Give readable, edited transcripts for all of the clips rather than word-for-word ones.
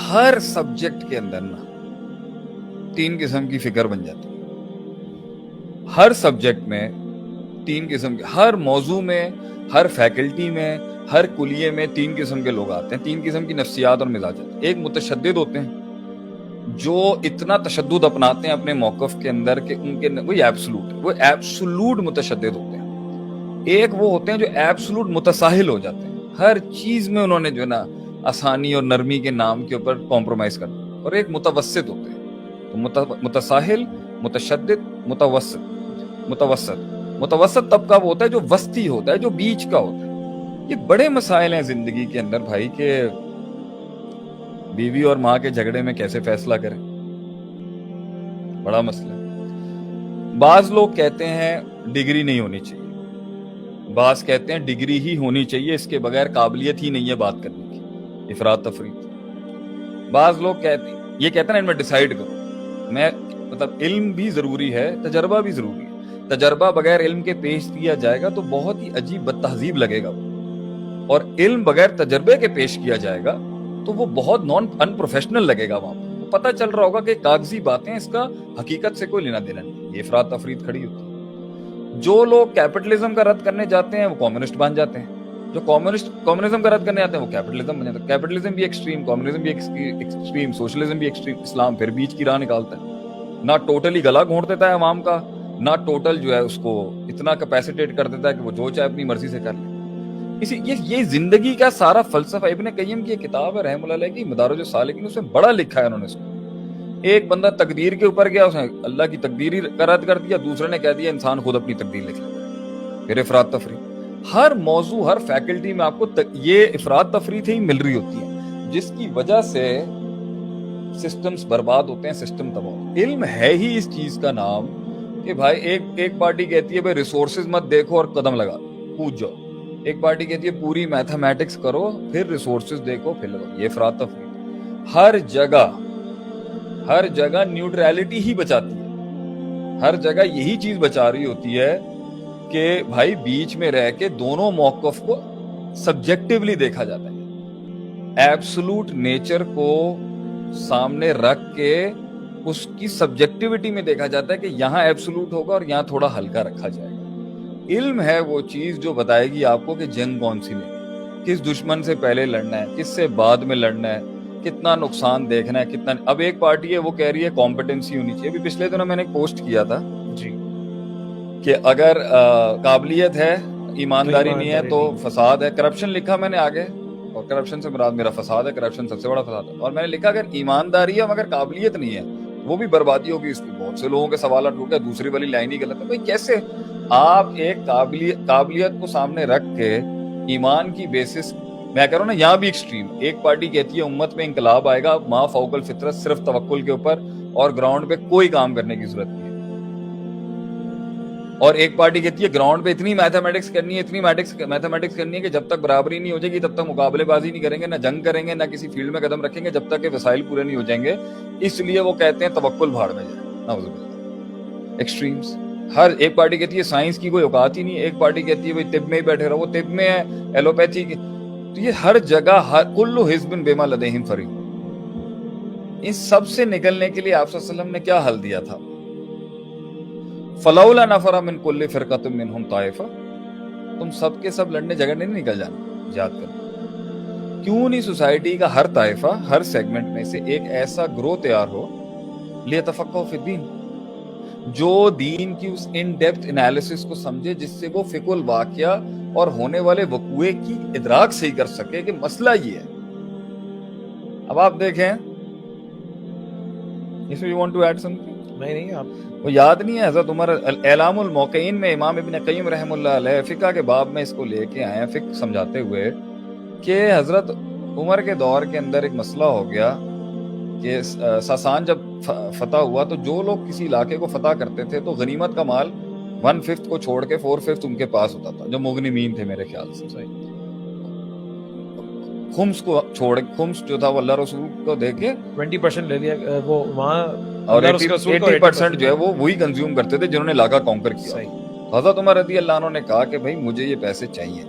ہر subject کے اندر نا 3 قسم کی فکر بن جاتی ہے. ہر سبجیکٹ میں 3 قسم کے, ہر موضوع میں, ہر فیکلٹی میں, ہر کلیے میں 3 قسم کے لوگ آتے ہیں, 3 قسم کی نفسیات اور مزاجات. ایک متشدد ہوتے ہیں جو اتنا تشدد اپناتے ہیں اپنے موقف کے اندر کہ ان کے وہ ایبسولوٹ متشدد ہوتے ہیں. ایک وہ ہوتے ہیں جو ایبسولوٹ متساہل ہو جاتے ہیں, ہر چیز میں انہوں نے جو ہے نا آسانی اور نرمی کے نام کے اوپر کمپرومائز کرنا. اور ایک متوسط ہوتے ہیں. تو متساہل, متشدد, متوسط طبقہ وہ ہوتا ہے جو وسطی ہوتا ہے, جو بیچ کا ہوتا ہے. یہ بڑے مسائل ہیں زندگی کے اندر بھائی, کہ بیوی اور ماں کے جھگڑے میں کیسے فیصلہ کریں, بڑا مسئلہ ہے. بعض لوگ کہتے ہیں ڈگری نہیں ہونی چاہیے, بعض کہتے ہیں ڈگری ہی ہونی چاہیے, اس کے بغیر قابلیت ہی نہیں ہے بات کرنے کی, افراط تفریط. بعض لوگ کہتے ہیں نا ان میں ڈیسائیڈ کرو. میں مطلب علم بھی ضروری ہے, تجربہ بھی ضروری ہے. تجربہ بغیر علم کے پیش کیا جائے گا تو بہت ہی عجیب بد تہذیب لگے گا, اور علم بغیر تجربے کے پیش کیا جائے گا تو وہ بہت ان پروفیشنل لگے گا. وہاں پتہ چل رہا ہوگا کہ کاغذی باتیں, اس کا حقیقت سے کوئی لینا دینا نہیں. یہ افراط تفریط کھڑی ہوتی ہے. جو لوگ کیپٹلزم کا رد کرنے جاتے ہیں وہ کمیونسٹ بن جاتے ہیں, جو کمیونزم کا رد کرنے جاتے ہیں وہ کیپٹلزم بن جاتے ہیں. کیپٹلزم بھی ایکسٹریم, کمیونزم بھی ایکسٹریم, سوشلزم بھی ایکسٹریم, اسلام پھر بیچ کی راہ نکالتا ہے. نہ ٹوٹلی گلا گھونٹ دیتا ہے عوام کا, نہ ٹوٹل جو ہے اس کو اتنا کیپیسیٹیٹ کر دیتا ہے کہ وہ جو چاہے اپنی مرضی سے کر لے. یہ زندگی کا سارا فلسفہ. ابن قیم کی ایک کتاب ہے رحمہ اللہ علیہ کی, مدارج السالکین, اس میں بڑا لکھا ہے انہوں نے اس کو. ایک بندہ تقدیر کے اوپر گیا, اس نے اللہ کی تقدیر ہی رد کر دیا, دوسرے نے کہہ دیا انسان خود اپنی تقدیر لکھ لیتا ہے. پھر افراط تفریط. ہر موضوع, ہر فیکلٹی میں آپ کو یہ افراط تفریط ہی مل رہی ہوتی ہے, جس کی وجہ سے سسٹمز برباد ہوتے ہیں, سسٹم تباہ. علم ہے ہی اس چیز کا نام کہ بھائی ایک پارٹی کہتی ہے بھائی ریسورسز مت دیکھو اور قدم لگا کود جاؤ, ایک پارٹی کہتی ہے پوری میتھمیٹکس کرو پھر ریسورسز دیکھو پھر لگاؤ. یہ افراط تفریط. ہر جگہ نیوٹرالٹی ہی بچاتی ہے, ہر جگہ یہی چیز بچا رہی ہوتی ہے کہ بھائی بیچ میں رہ کے دونوں موقف کو سبجیکٹیولی دیکھا جاتا ہے. ایبسولوٹ نیچر کو سامنے رکھ کے اس کی سبجیکٹیوٹی میں دیکھا جاتا ہے کہ یہاں ایبسولوٹ ہوگا اور یہاں تھوڑا ہلکا رکھا جائے گا. علم ہے وہ چیز جو بتائے گی آپ کو کہ جنگ کون سی لڑنی, کس دشمن سے پہلے لڑنا ہے, کس سے بعد میں لڑنا ہے, کتنا نقصان دیکھنا ہے, کتنا. اب ایک پارٹی ہے وہ کہہ رہی ہے کمپٹنسی ہونی چاہیے. ابھی پچھلے دنوں میں نے ایک پوسٹ کیا تھا جی کہ اگر قابلیت ہے ایمانداری نہیں ہے تو فساد ہے. کرپشن لکھا میں نے آگے, اور کرپشن سے مراد میرا فساد ہے, کرپشن سب سے بڑا فساد ہے. اور میں نے لکھا اگر ایمانداری ہے مگر قابلیت نہیں ہے وہ بھی بربادی ہوگی. اس پہ بہت سے لوگوں کے سوالات اٹھ گئے, دوسری والی لائن ہی غلط ہے. بھائی کیسے آپ ایک قابلیت کو سامنے رکھ کے ایمان کی بیسس, میں کہہ رہا ہوں نا یہاں بھی ایکسٹریم. ایک پارٹی کہتی ہے امت میں انقلاب آئے گا ما فوق الفطرت, صرف توکل کے اوپر اور گراؤنڈ پہ کوئی کام کرنے کی ضرورت نہیں ہے. اور ایک پارٹی کہتی ہے گراؤنڈ پہ اتنی میتھمیٹکس کرنی ہے کہ جب تک برابری نہیں ہو جائے گی تب تک مقابلے بازی نہیں کریں گے, نہ جنگ کریں گے, نہ کسی فیلڈ میں قدم رکھیں گے جب تک کہ وسائل پورے نہیں ہو جائیں گے. اس لیے وہ کہتے ہیں توکل بھاڑ میں جائے. نعوذ باللہ. ایکسٹریمز. ہر ایک پارٹی کہتی ہے سائنس کی کوئی اوقات ہی نہیں, ایک پارٹی کہتی ہے بھائی طب میں ہی بیٹھے رہو, وہ طب میں ہے, ایلوپیتھی کی. تو یہ ہر جگہ کل حزب بما لدیہم فرحون. ان سب سے نکلنے کے لیے آپ صلی اللہ علیہ وسلم نے کیا حل دیا تھا؟ فلولا نفر من کل فرقۃ منہم طائفہ. تم سب کے سب لڑنے جھگڑنے نہیں نکل جانا, یاد کرنا. کیوں نہیں سوسائٹی کا ہر طائفہ, ہر سیگمنٹ میں سے ایک ایسا گروہ تیار ہو لیتفقہوا فی الدین, جو دین کی اس ان ڈیپتھ انالیسس کو سمجھے جس سے وہ فقہ الواقعہ اور ہونے والے وقوعے کی ادراک صحیح کر سکے کہ مسئلہ یہ ہے. اب آپ دیکھیں, اس میں you want to add something? نہیں آپ وہ یاد نہیں ہے حضرت عمر اعلام الموقعین میں امام ابن قیم رحم اللہ علیہ فقہ کے باب میں اس کو لے کے آئے ہیں, فقہ سمجھاتے ہوئے کہ حضرت عمر کے دور کے اندر ایک مسئلہ ہو گیا کہ ساسان جب فتح ہوا تو جو لوگ کسی علاقے کو فتح کرتے تھے تو غنیمت کا مال 1/5 کو چھوڑ کے 4/5 ان کے پاس ہوتا تھا, جو مغنمین تھے میرے خیال سے. خمس کو چھوڑ, خمس جو تھا وہ اللہ رسول کو دے کے 20% لے لیا وہ وہاں, اور 80% جو ہے وہ وہی کنزیوم کرتے تھے جنہوں نے علاقہ کانکر کیا. حضرت عمر رضی اللہ عنہ نے کہا کہ بھائی مجھے یہ پیسے چاہیے,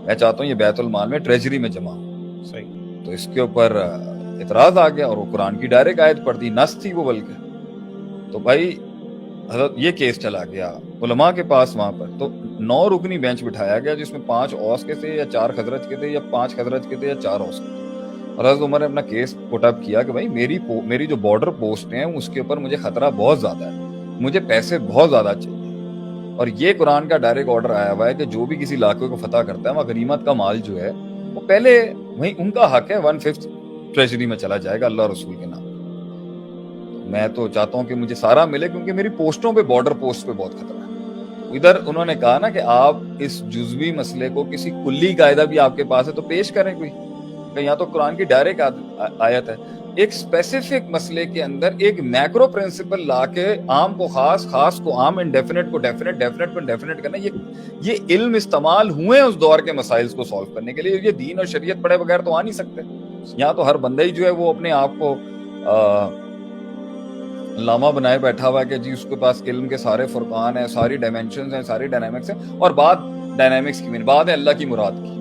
میں چاہتا ہوں یہ بیت المال میں ٹریجری میں جمع ہو. صحیح. تو اس کے اوپر اعتراض آ گیا اور وہ قرآن کی ڈائریکٹ آیت پڑھ دی, نص تھی وہ بلکہ. تو بھائی حضرت یہ کیس چلا گیا علماء کے پاس وہاں پر, تو 9 رکنی بینچ بٹھایا گیا جس میں 5 اوس کے تھے یا 4 خزرج کے تھے یا 5 خزرج کے تھے یا 4 اوس کے تھے. اور حضرت عمر نے اپنا کیس پٹ اپ کیا کہ بھائی میری جو بارڈر پوسٹ ہیں اس کے اوپر مجھے خطرہ بہت زیادہ ہے, مجھے پیسے بہت زیادہ چاہیے, اور یہ قرآن کا ڈائریکٹ آرڈر آیا ہوا ہے کہ جو بھی کسی علاقے کو فتح کرتا ہے وہاں غنیمت کا مال جو ہے وہ پہلے وہیں ان کا حق ہے 1/5 ٹریجری میں چلا جائے گا اللہ رسول کے نام. میں تو چاہتا ہوں کہ مجھے سارا ملے کیونکہ میری پوسٹوں پہ, بارڈر پوسٹ پہ بہت خطرہ ہے. ادھر انہوں نے کہا نا کہ آپ اس جزوی مسئلے کو کسی کلی قاعدہ بھی آپ کے پاس ہے تو پیش کریں کوئی, کہ یہاں تو قرآن کی ڈائریکٹ آیت ہے. ایک اسپیسیفک مسئلے کے اندر ایک میکرو پرنسپل لا کے عام کو خاص, خاص کو عام, انڈیفینٹ کو ڈیفینٹ, ڈیفینٹ کو انڈیفینٹ کرنا, یہ علم استعمال ہوئے ہیں اس دور کے مسائل کو سالو کرنے کے لیے. یہ دین اور شریعت پڑھے بغیر تو آ نہیں سکتے. یہاں تو ہر بندہ ہی جو ہے وہ اپنے آپ کو لاما بنائے بیٹھا ہوا ہے کہ جی اس کے پاس علم کے سارے فرقان ہیں, ساری ڈائمینشنز ہیں, ساری ڈائنامکس ہیں, اور بات ڈائنامکس کی بات ہے اللہ کی مراد کی.